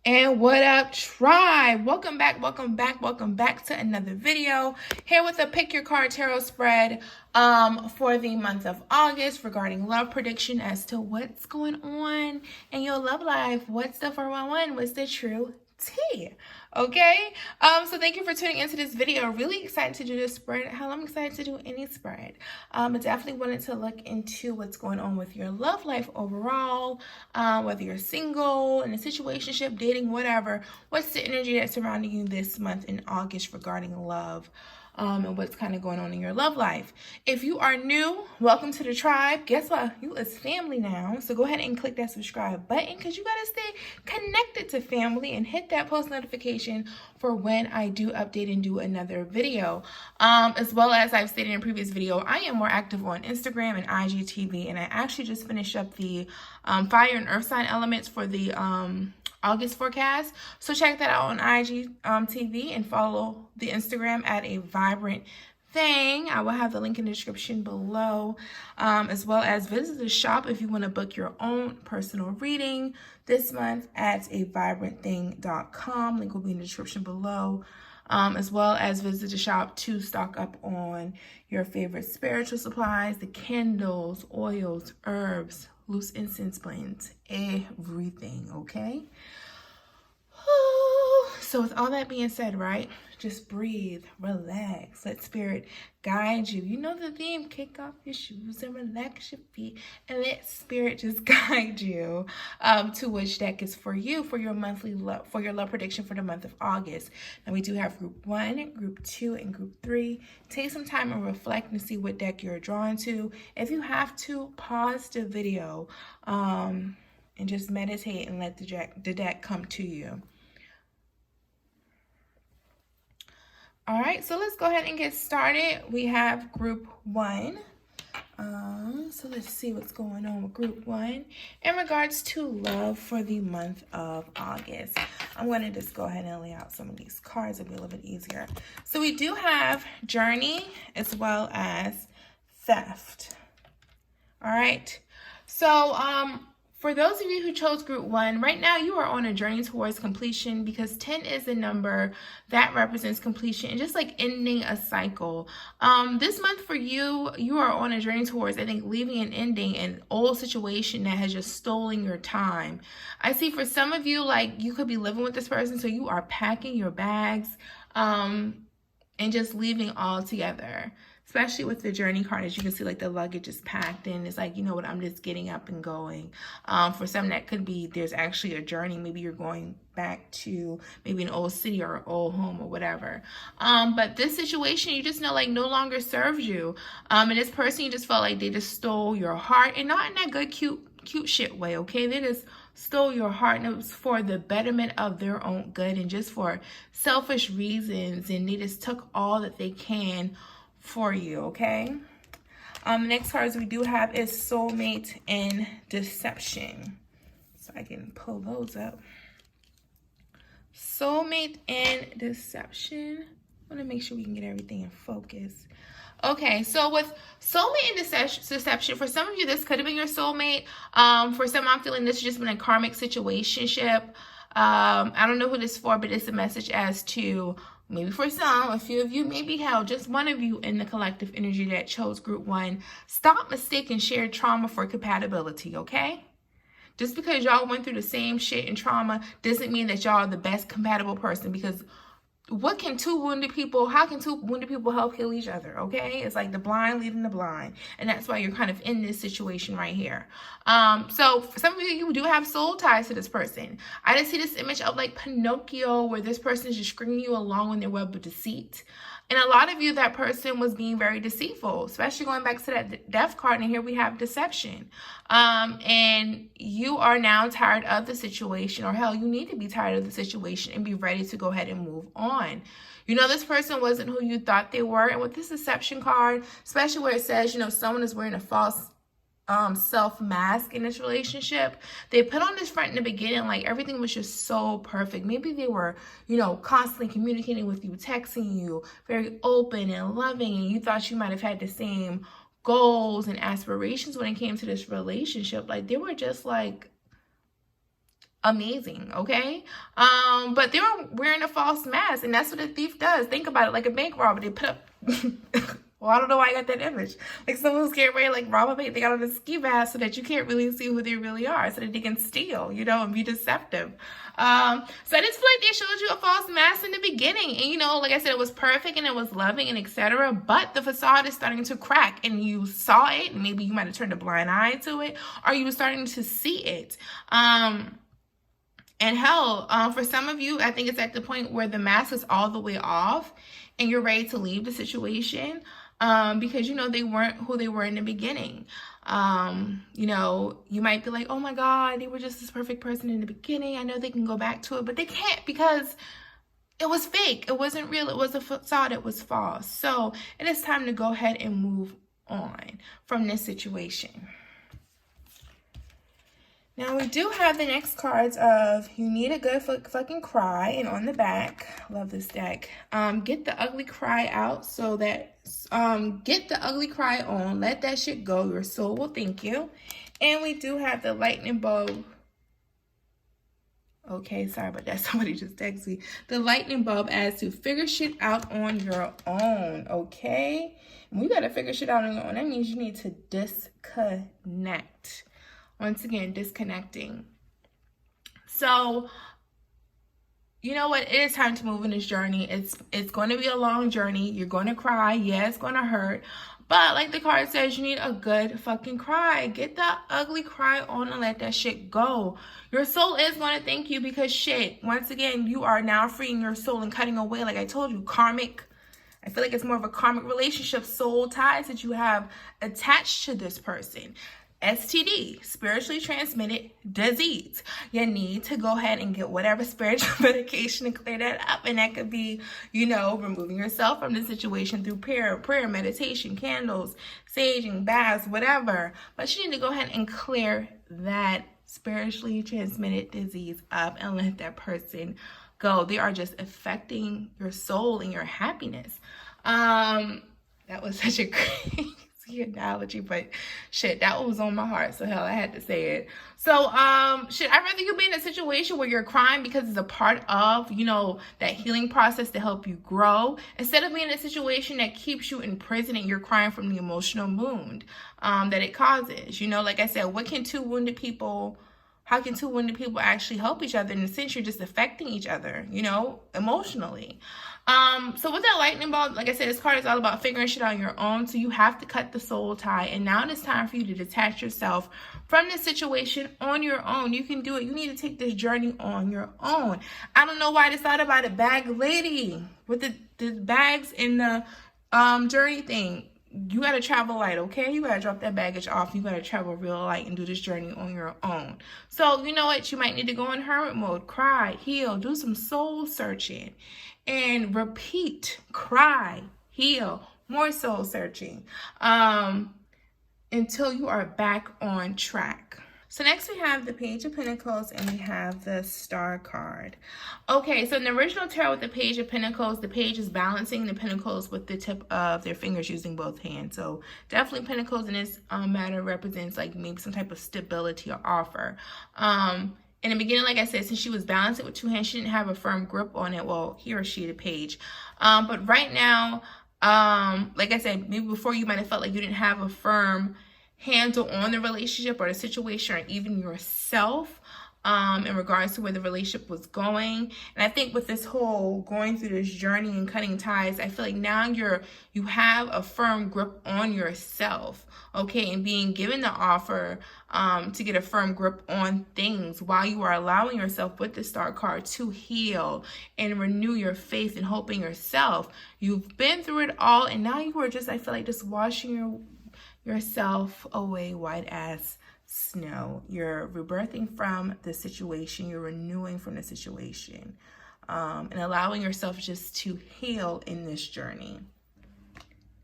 And what up, tribe? Welcome back, welcome back, welcome back to another video. Here with a Pick Your Card Tarot spread for the month of August regarding love prediction as to what's going on in your love life. What's the 411? What's the true tea? Okay, so thank you for tuning into this video. Really excited to do this spread. Hell, I'm excited to do any spread. I definitely wanted to look into what's going on with your love life overall, whether you're single, in a situationship, dating, whatever. What's the energy that's surrounding you this month in August regarding love? And what's kind of going on in your love life. If you are new, welcome to the tribe. Guess what? You is family now. So go ahead and click that subscribe button because you got to stay connected to family and hit that post notification for when I do update and do another video. As well as I've stated in a previous video, I am more active on Instagram and IGTV, and I actually just finished up the fire and earth sign elements for the August forecast. So check that out on IGTV and follow the Instagram at A Vibrant Thang. I will have the link in the description below, as well as visit the shop if you want to book your own personal reading this month at avibrantthang.com. Link will be in the description below. As well as visit the shop to stock up on your favorite spiritual supplies, the candles, oils, herbs, loose incense blends, everything, okay? So with all that being said, right, just breathe, relax, let spirit guide you. You know the theme, kick off your shoes and relax your feet and let spirit just guide you to which deck is for you for your monthly love, for your love prediction for the month of August. And we do have group 1, group 2, and group 3. Take some time and reflect and see what deck you're drawn to. If you have to, pause the video and just meditate and let the deck come to you. All right, so let's go ahead and get started. We have group 1. So let's see what's going on with group 1 in regards to love for the month of August. I'm going to just go ahead and lay out some of these cards. It'll be a little bit easier. So we do have journey as well as theft. All right. So for those of you who chose group 1, right now you are on a journey towards completion because 10 is a number that represents completion and just like ending a cycle. This month for you, you are on a journey towards, I think, leaving and ending an old situation that has just stolen your time. I see for some of you, like you could be living with this person, so you are packing your bags and just leaving all together. Especially with the journey card, as you can see, like the luggage is packed and it's like, you know what, I'm just getting up and going. For some, that could be there's actually a journey. Maybe you're going back to maybe an old city or an old home or whatever. But this situation, you just know, like, no longer serves you. And this person, you just felt like they just stole your heart, and not in that good, cute shit way, okay? They just stole your heart, and it was for the betterment of their own good and just for selfish reasons, and they just took all that they can for you, okay? The next cards we do have is soulmate and deception. So I can pull those up. Soulmate and deception. I want to make sure we can get everything in focus. Okay, so with soulmate and deception, for some of you, this could have been your soulmate. For some, I'm feeling this has just been a karmic situationship. I don't know who this is for, but it's a message as to maybe for some, a few of you, maybe hell, just one of you in the collective energy that chose group 1. Stop mistaking shared trauma for compatibility, okay? Just because y'all went through the same shit and trauma doesn't mean that y'all are the best compatible person, because what can two wounded people, how can two wounded people help heal each other, okay? It's like the blind leading the blind. And that's why you're kind of in this situation right here. So for some of you do have soul ties to this person. I just see this image of like Pinocchio, where this person is just stringing you along in their web of deceit. And a lot of you, that person was being very deceitful, especially going back to that death card. And here we have deception. And you are now tired of the situation, or hell, you need to be tired of the situation and be ready to go ahead and move on. You know, this person wasn't who you thought they were. And with this deception card, especially where it says, you know, someone is wearing a false self-mask in this relationship, they put on this front in the beginning like everything was just so perfect. Maybe they were, you know, constantly communicating with you, texting you, very open and loving, and you thought you might have had the same goals and aspirations when it came to this relationship. Like they were just like amazing, okay? But they were wearing a false mask, and that's what a thief does. Think about it, like a bank robber. They put up well, I don't know why I got that image. Like someone who's getting ready to like rob a bank, they got on a ski mask so that you can't really see who they really are, so that they can steal, you know, and be deceptive. So I just feel like they showed you a false mask in the beginning, and you know, like I said, it was perfect and it was loving and etc. But the facade is starting to crack, and you saw it. And maybe you might have turned a blind eye to it, or you were starting to see it. And hell, for some of you, I think it's at the point where the mask is all the way off and you're ready to leave the situation, because, you know, they weren't who they were in the beginning. You know, you might be like, oh my God, they were just this perfect person in the beginning. I know they can go back to it, but they can't, because it was fake. It wasn't real. It was a facade. It was false. So it is time to go ahead and move on from this situation. Now we do have the next cards of you need a good fucking cry, and on the back, love this deck, get the ugly cry out, so that get the ugly cry on, let that shit go, your soul will thank you. And we do have the lightning bulb. Okay, sorry about that, somebody just texted me. The lightning bulb as to figure shit out on your own, okay? And we gotta figure shit out on your own. That means you need to disconnect. Once again, disconnecting. So, you know what? It is time to move in this journey. It's going to be a long journey. You're going to cry. Yeah, it's going to hurt. But like the card says, you need a good fucking cry. Get that ugly cry on and let that shit go. Your soul is going to thank you, because shit, once again, you are now freeing your soul and cutting away, like I told you, karmic. I feel like it's more of a karmic relationship, soul ties that you have attached to this person. STD, spiritually transmitted disease. You need to go ahead and get whatever spiritual medication to clear that up. And that could be, you know, removing yourself from the situation through prayer, meditation, candles, saging, baths, whatever. But you need to go ahead and clear that spiritually transmitted disease up and let that person go. They are just affecting your soul and your happiness. That was such a great analogy, but shit, that was on my heart, so hell, I had to say it. So shit, I'd rather you be in a situation where you're crying because it's a part of, you know, that healing process to help you grow, instead of being in a situation that keeps you in prison and you're crying from the emotional wound that it causes. You know, like I said, how can two wounded people actually help each other? In a sense, you're just affecting each other, you know, emotionally. So with that lightning bulb, like I said, this card is all about figuring shit out on your own. So you have to cut the soul tie. And now it's time for you to detach yourself from this situation on your own. You can do it. You need to take this journey on your own. I don't know why I decided about a bag lady with the bags in the journey thing. You got to travel light, okay? You got to drop that baggage off. You got to travel real light and do this journey on your own. So, you know what? You might need to go in hermit mode, cry, heal, do some soul searching, and repeat, cry, heal, more soul searching, until you are back on track. So next we have the Page of Pentacles, and we have the Star card. Okay, so in the original tarot with the Page of Pentacles, the page is balancing the pentacles with the tip of their fingers using both hands. So definitely Pentacles in this matter represents like maybe some type of stability or offer. In the beginning, like I said, since she was balancing with two hands, she didn't have a firm grip on it. Well, he or she, the page. But right now, like I said, maybe before you might have felt like you didn't have a firm handle on the relationship or the situation, or even yourself, in regards to where the relationship was going. And I think with this whole going through this journey and cutting ties, I feel like now you have a firm grip on yourself, okay, and being given the offer to get a firm grip on things while you are allowing yourself with the Star card to heal and renew your faith and hope in yourself. You've been through it all, and now you are just, I feel like, just washing yourself away white as snow. You're rebirthing from the situation. You're renewing from the situation, and allowing yourself just to heal in this journey.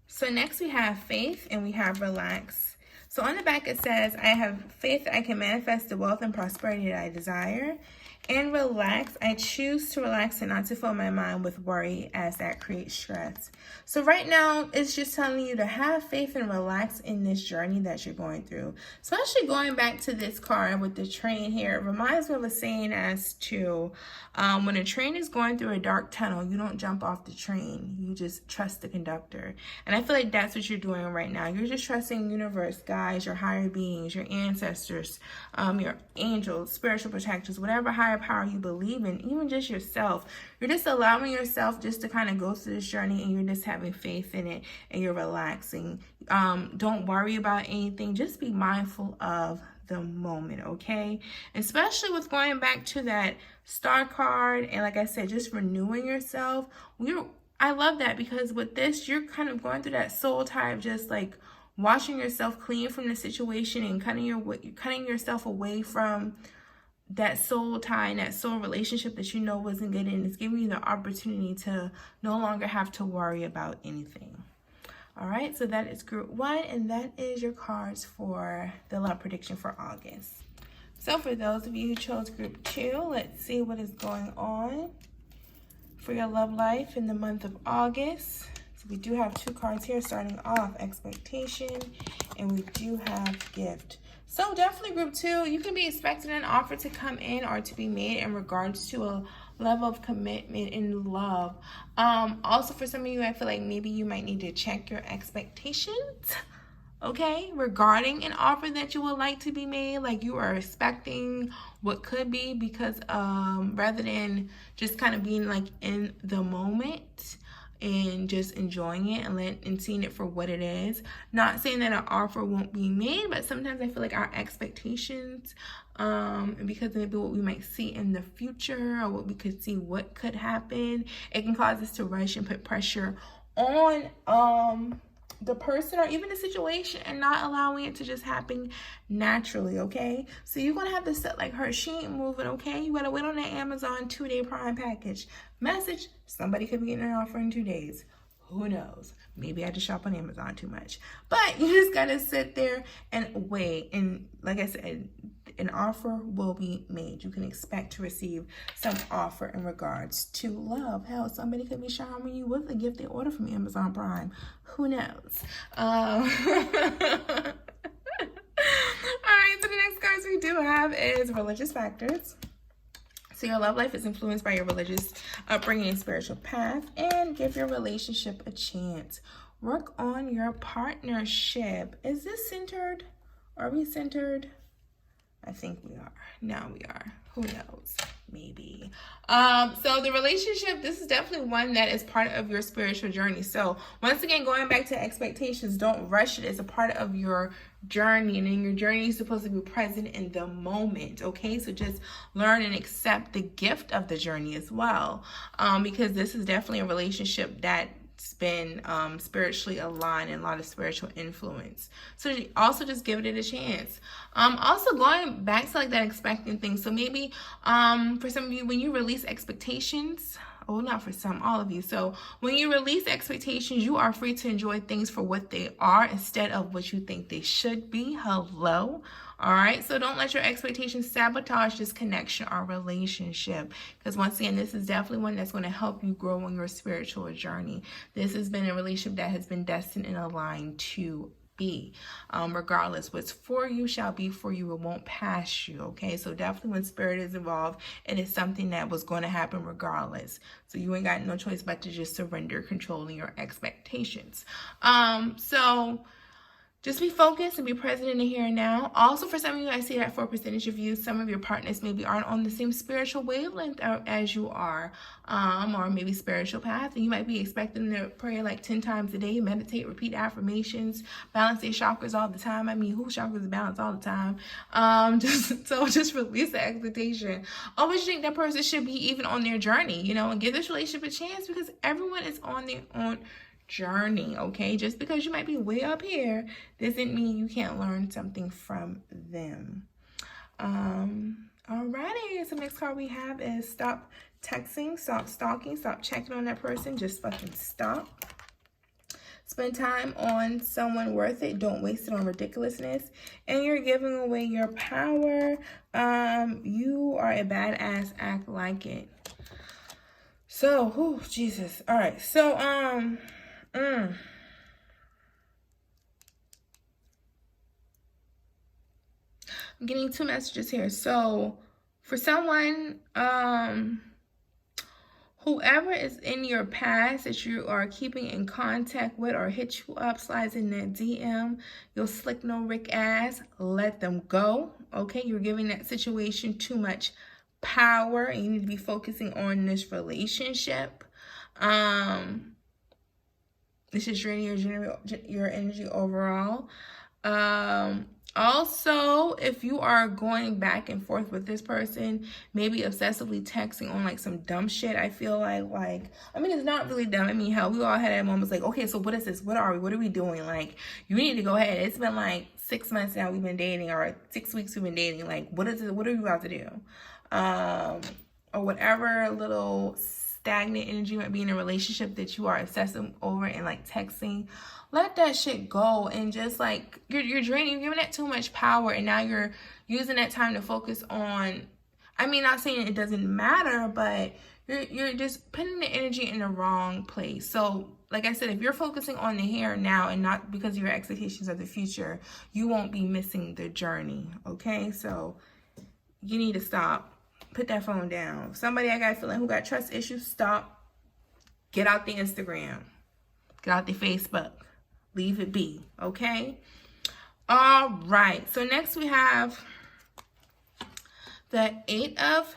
So next we have faith, and we have relax. So on the back it says, I have faith that I can manifest the wealth and prosperity that I desire. and relax. I choose to relax and not to fill my mind with worry, as that creates stress. So right now, it's just telling you to have faith and relax in this journey that you're going through. Especially going back to this card with the train here, it reminds me of a saying as to when a train is going through a dark tunnel, you don't jump off the train. You just trust the conductor. And I feel like that's what you're doing right now. You're just trusting universe, guides, your higher beings, your ancestors, your angels, spiritual protectors, whatever higher power you believe in, even just yourself. You're just allowing yourself just to kind of go through this journey, and you're just having faith in it, and you're relaxing. Don't worry about anything. Just be mindful of the moment, okay? Especially with going back to that star card, and like I said, just renewing yourself. I love that, because with this, you're kind of going through that soul tie of just like washing yourself clean from the situation and cutting yourself away from that soul tie and that soul relationship that you know wasn't good, and it's giving you the opportunity to no longer have to worry about anything. All right, so that is group 1, and that is your cards for the love prediction for August. So for those of you who chose group 2, let's see what is going on for your love life in the month of August. So we do have 2 cards here, starting off expectation, and we do have gift. So definitely group 2, you can be expecting an offer to come in or to be made in regards to a level of commitment in love. Also for some of you, I feel like maybe you might need to check your expectations, okay, regarding an offer that you would like to be made. Like you are expecting what could be, because rather than just kind of being like in the moment and just enjoying it and seeing it for what it is. Not saying that an offer won't be made, but sometimes I feel like our expectations, because maybe what we might see in the future or what we could see what could happen, it can cause us to rush and put pressure on the person or even the situation, and not allowing it to just happen naturally, okay? So you're gonna have to set like her, she ain't moving, okay? You gotta wait on that Amazon 2-day Prime package. Message, somebody could be getting an offer in 2 days. Who knows? Maybe I just shop on Amazon too much. But you just gotta sit there and wait. And like I said, an offer will be made. You can expect to receive some offer in regards to love. Hell, somebody could be showering you with a gift they order from Amazon Prime. Who knows? All right, so the next cards we do have is religious factors. So your love life is influenced by your religious upbringing and spiritual path, and give your relationship a chance. Work on your partnership. Is this centered? Are we centered? I think we are. Now we are. Who knows? Maybe. So the relationship, this is definitely one that is part of your spiritual journey. So once again, going back to expectations, don't rush it. It's a part of your journey, and in your journey, you're supposed to be present in the moment, okay? So just learn and accept the gift of the journey as well, because this is definitely a relationship that's been spiritually aligned and a lot of spiritual influence. So also just give it a chance. Also going back to like that expecting thing. So maybe for some of you, when you release expectations, oh, not for some, all of you. So when you release expectations, you are free to enjoy things for what they are instead of what you think they should be. Hello. All right. So don't let your expectations sabotage this connection or relationship. Because once again, this is definitely one that's going to help you grow on your spiritual journey. This has been a relationship that has been destined and aligned to be. Regardless, what's for you shall be for you. It won't pass you, okay? So definitely when spirit is involved, it is something that was going to happen regardless. So you ain't got no choice but to just surrender controlling your expectations. So just be focused and be present in the here and now. Also, for some of you, I see that for a percentage of you, some of your partners maybe aren't on the same spiritual wavelength as you are, or maybe spiritual path. And you might be expecting to pray like 10 times a day, meditate, repeat affirmations, balance their chakras all the time. I mean, whose chakras balance all the time? Just release the expectation. Always think that person should be even on their journey, you know, and give this relationship a chance, because everyone is on their own journey, okay? Just because you might be way up here doesn't mean you can't learn something from them. Alrighty, so next card we have is stop texting, stop stalking, stop checking on that person, just fucking stop. Spend time on someone worth it. Don't waste it on ridiculousness. And you're giving away your power. You are a badass. Act like it. So, Jesus. All right. So, I'm getting two messages here. So, for someone, whoever is in your past that you are keeping in contact with or hit you up, slides in that DM, your slick no Rick ass, let them go. Okay, you're giving that situation too much power and you need to be focusing on this relationship. This is draining your energy overall. Also, if you are going back and forth with this person, maybe obsessively texting on like some dumb shit, I feel like, I mean, it's not really dumb. I mean, hell, we all had that moments like, okay, so what is this? What are we doing? Like, you need to go ahead. It's been like 6 months now we've been dating, or 6 weeks we've been dating. Like, what is it? What are you about to do? Or whatever little stagnant energy might be in a relationship that you are obsessive over and like texting, let that shit go. And just like you're draining, you're giving that too much power, and now you're using that time to focus on, I mean, not saying it doesn't matter, but you're just putting the energy in the wrong place. So like I said, if you're focusing on the here now and not because of your expectations of the future, you won't be missing the journey. Okay, so you need to stop. Put that phone down. Somebody I got a feeling who got trust issues, stop. Get out the Instagram. Get out the Facebook. Leave it be. Okay? All right. So next we have the 8 of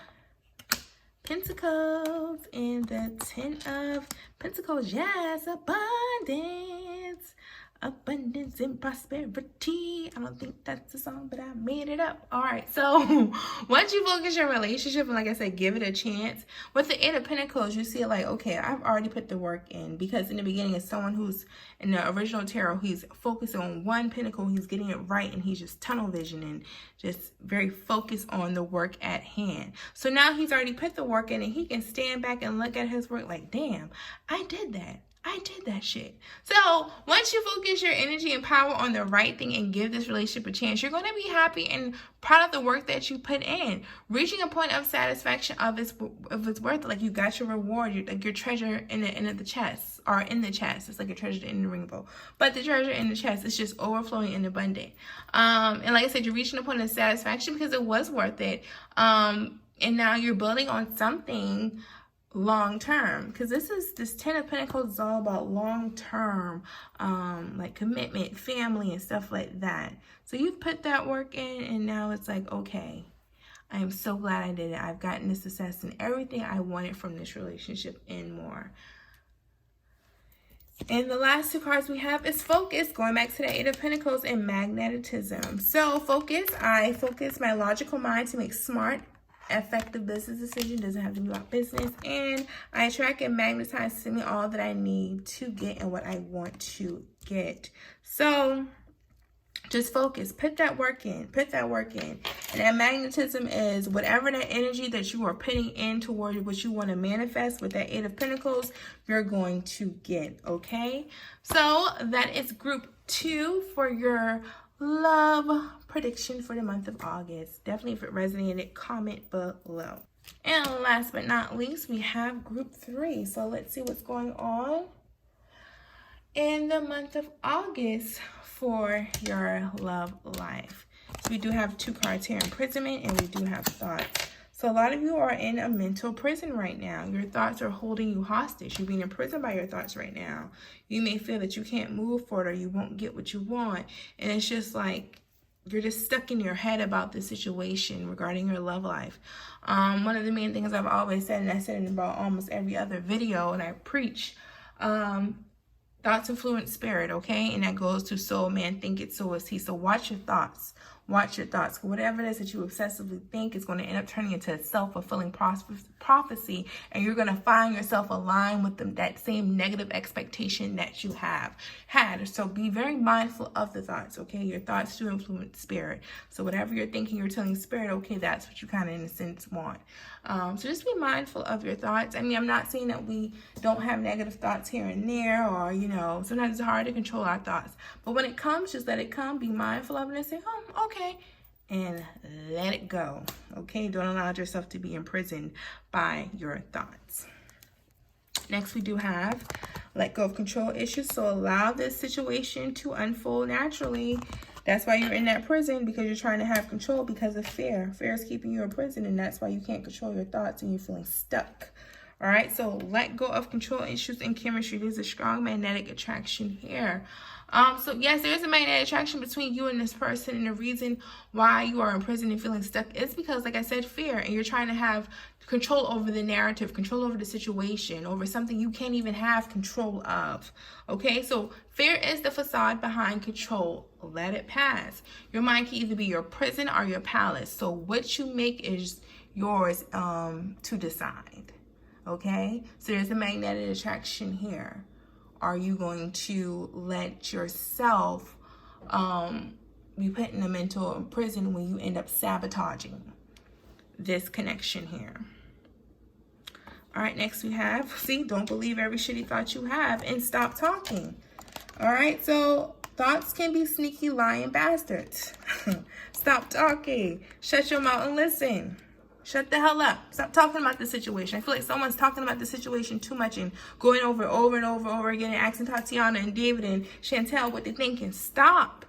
Pentacles and the 10 of Pentacles. Yes, abundance. Abundance and prosperity. I don't think that's the song, but I made it up. All right, so once you focus your relationship and like I said, give it a chance. With the 8 of Pentacles, you see it like, okay, I've already put the work in, because in the beginning it's someone who's in the original tarot, he's focusing on one pentacle, he's getting it right, and he's just tunnel vision and just very focused on the work at hand. So now he's already put the work in and he can stand back and look at his work like, damn, I did that. I did that shit. So once you focus your energy and power on the right thing and give this relationship a chance, you're going to be happy and proud of the work that you put in. Reaching a point of satisfaction of its worth, like you got your reward, like your treasure in the end of the chest, or in the chest. It's like a treasure in the rainbow, but the treasure in the chest is just overflowing and abundant. And like I said, you're reaching a point of satisfaction because it was worth it. And now you're building on something long term, because this 10 of Pentacles is all about long term, like commitment, family, and stuff like that. So you've put that work in, and now it's like, okay, I am so glad I did it. I've gotten the success and everything I wanted from this relationship and more. And the last 2 cards we have is Focus, going back to the 8 of Pentacles, and Magnetism. So Focus, I focus my logical mind to make smart, effective business decision. Doesn't have to be about business, and I attract and magnetize to me all that I need to get and what I want to get. So just focus, put that work in, and that magnetism is whatever that energy that you are putting in toward what you want to manifest. With that 8 of Pentacles, you're going to get. Okay, so that is group 2 for your love prediction for the month of August. Definitely, if it resonated, comment below. And last but not least, we have group 3. So let's see what's going on in the month of August for your love life. So we do have 2 cards here, imprisonment, and we do have thoughts. So a lot of you are in a mental prison right now. Your thoughts are holding you hostage. You're being imprisoned by your thoughts right now. You may feel that you can't move forward, or you won't get what you want. And it's just like you're just stuck in your head about the situation regarding your love life. One of the main things I've always said, and I said it about almost every other video, and I preach, thoughts influence spirit, okay? And that goes to soul, man, think it, so is he. So watch your thoughts. Watch your thoughts. Whatever it is that you obsessively think is going to end up turning into a self-fulfilling prophecy, and you're going to find yourself aligned with that same negative expectation that you have had. So be very mindful of the thoughts, okay? Your thoughts do influence spirit. So whatever you're thinking, you're telling spirit, okay, that's what you kind of in a sense want. So just be mindful of your thoughts. I mean, I'm not saying that we don't have negative thoughts here and there, or, you know, sometimes it's hard to control our thoughts. But when it comes, just let it come. Be mindful of it and say, oh, okay, and let it go, okay? Don't allow yourself to be imprisoned by your thoughts. Next, we do have let go of control issues. So allow this situation to unfold naturally. That's why you're in that prison, because you're trying to have control because of fear. Fear is keeping you in prison, and that's why you can't control your thoughts and you're feeling stuck. All right, so let go of control issues in chemistry. There's a strong magnetic attraction here. So yes, there is a magnetic attraction between you and this person, and the reason why you are in prison and feeling stuck is because, like I said, fear, and you're trying to have control over the narrative, control over the situation, over something you can't even have control of. Okay, so fear is the facade behind control. Let it pass. Your mind can either be your prison or your palace. So what you make is yours to decide. Okay, so there's a magnetic attraction here. Are you going to let yourself be put in a mental prison when you end up sabotaging this connection here? All right, next we have, see, don't believe every shitty thought you have and stop talking. All right, so thoughts can be sneaky, lying bastards. Stop talking. Shut your mouth and listen. Shut the hell up. Stop talking about the situation. I feel like someone's talking about the situation too much and going over and over again and asking Tatiana and David and Chantel what they're thinking. Stop.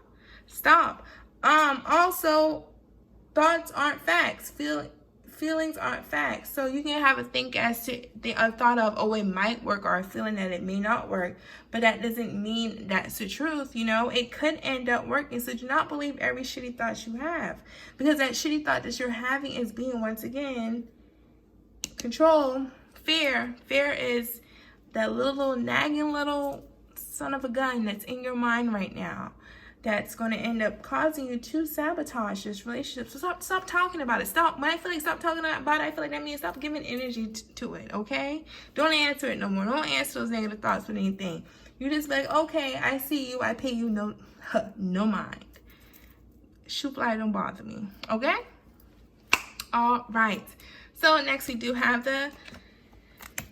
Stop. Also, thoughts aren't facts. Feelings aren't facts. So you can have a think as to a thought of, oh, it might work, or a feeling that it may not work, but that doesn't mean that's the truth. You know, it could end up working. So do not believe every shitty thought you have, because that shitty thought that you're having is being, once again, control. Fear is that little nagging little son of a gun that's in your mind right now, that's going to end up causing you to sabotage this relationship. So stop talking about it. Stop. When I feel like stop talking about it, I feel like that means stop giving energy to it, okay? Don't answer it no more. Don't answer those negative thoughts with anything. You just be like, okay, I see you. I pay you no mind. Shoot fly don't bother me, okay? All right. So next we do have the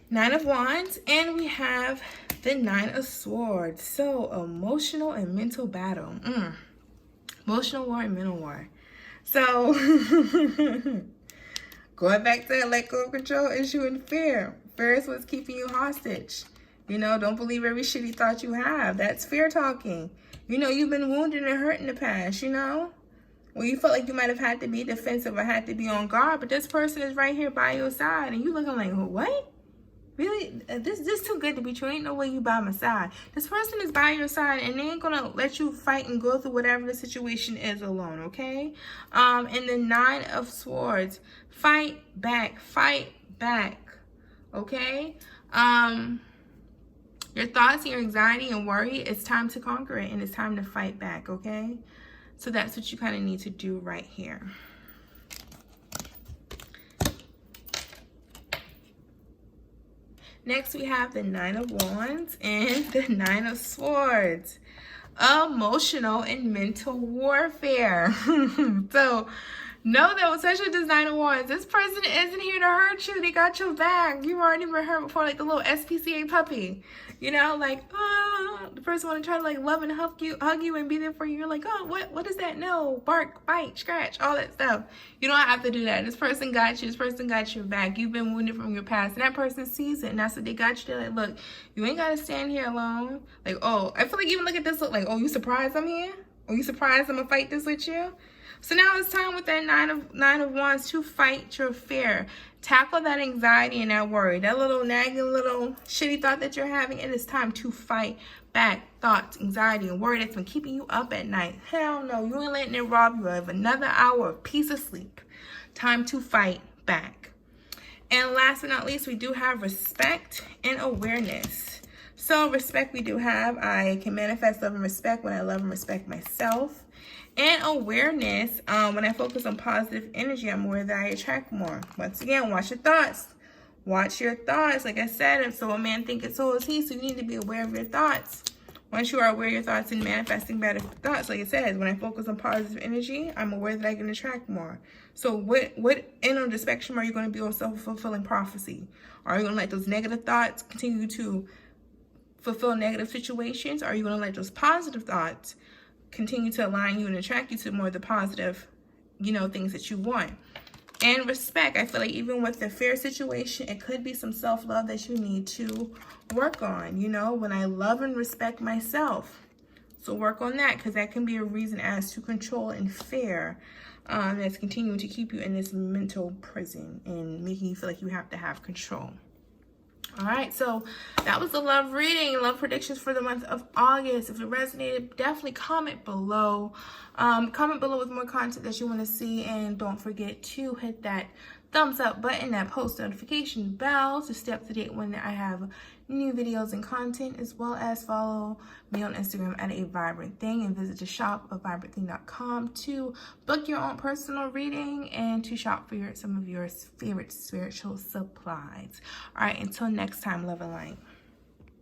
Nine of Wands, and we have the Nine of Swords. So emotional and mental battle. Emotional war and mental war. So going back to that let go of control issue and fear. Fear is what's keeping you hostage. You know, don't believe every shitty thought you have. That's fear talking. You know, you've been wounded and hurt in the past, you know? Well, you felt like you might have had to be defensive or had to be on guard, but this person is right here by your side, and you looking like, what? Really? This too good to be true. Ain't no way you by my side. This person is by your side, and they ain't gonna let you fight and go through whatever the situation is alone, okay? And the Nine of Swords. Fight back, okay? Your thoughts, your anxiety and worry, it's time to conquer it, and it's time to fight back, okay? So that's what you kind of need to do right here. Next, we have the Nine of Wands and the Nine of Swords. Emotional and mental warfare. So, know that especially this Nine of Wands, this person isn't here to hurt you. They got your back. You've already been hurt before, like the little SPCA puppy. You know, like, the person want to try to, like, love and hug you and be there for you. You're like, oh, what is that? No, bark, bite, scratch, all that stuff. You don't have to do that. This person got you. This person got your back. You've been wounded from your past. And that person sees it. And that's what they got you. They're like, look, you ain't got to stand here alone. Like, oh, I feel like even look at this, look like, oh, you surprised I'm here? Oh, you surprised I'm going to fight this with you? So now it's time with that Nine of Wands to fight your fear. Tackle that anxiety and that worry. That little nagging little shitty thought that you're having. It is time to fight back thoughts, anxiety, and worry that's been keeping you up at night. Hell no, you ain't letting it rob you of another hour of peace of sleep. Time to fight back. And last but not least, we do have respect and awareness. So respect we do have. I can manifest love and respect when I love and respect myself. And awareness, when I focus on positive energy, I'm aware that I attract more. Once again, watch your thoughts. Watch your thoughts. Like I said, if so a man thinketh, so is he. So you need to be aware of your thoughts. Once you are aware of your thoughts and manifesting better thoughts, like it says, when I focus on positive energy, I'm aware that I can attract more. So what end of the spectrum are you going to be on self-fulfilling prophecy? Are you going to let those negative thoughts continue to fulfill negative situations? Or are you going to let those positive thoughts continue to align you and attract you to more of the positive, things that you want? And respect. I feel like even with the fear situation, it could be some self-love that you need to work on, when I love and respect myself. So work on that, because that can be a reason as to control and fear that's continuing to keep you in this mental prison and making you feel like you have to have control. All right, so that was the love reading, love predictions for the month of August. If it resonated, definitely comment below. Comment below with more content that you want to see, and don't forget to hit that thumbs up button, that post notification bell to stay up to date when I have new videos and content, as well as follow me on Instagram at A Vibrant Thang, and visit the shop of vibrantthang.com to book your own personal reading and to shop for some of your favorite spiritual supplies. All right, until next time, love and light.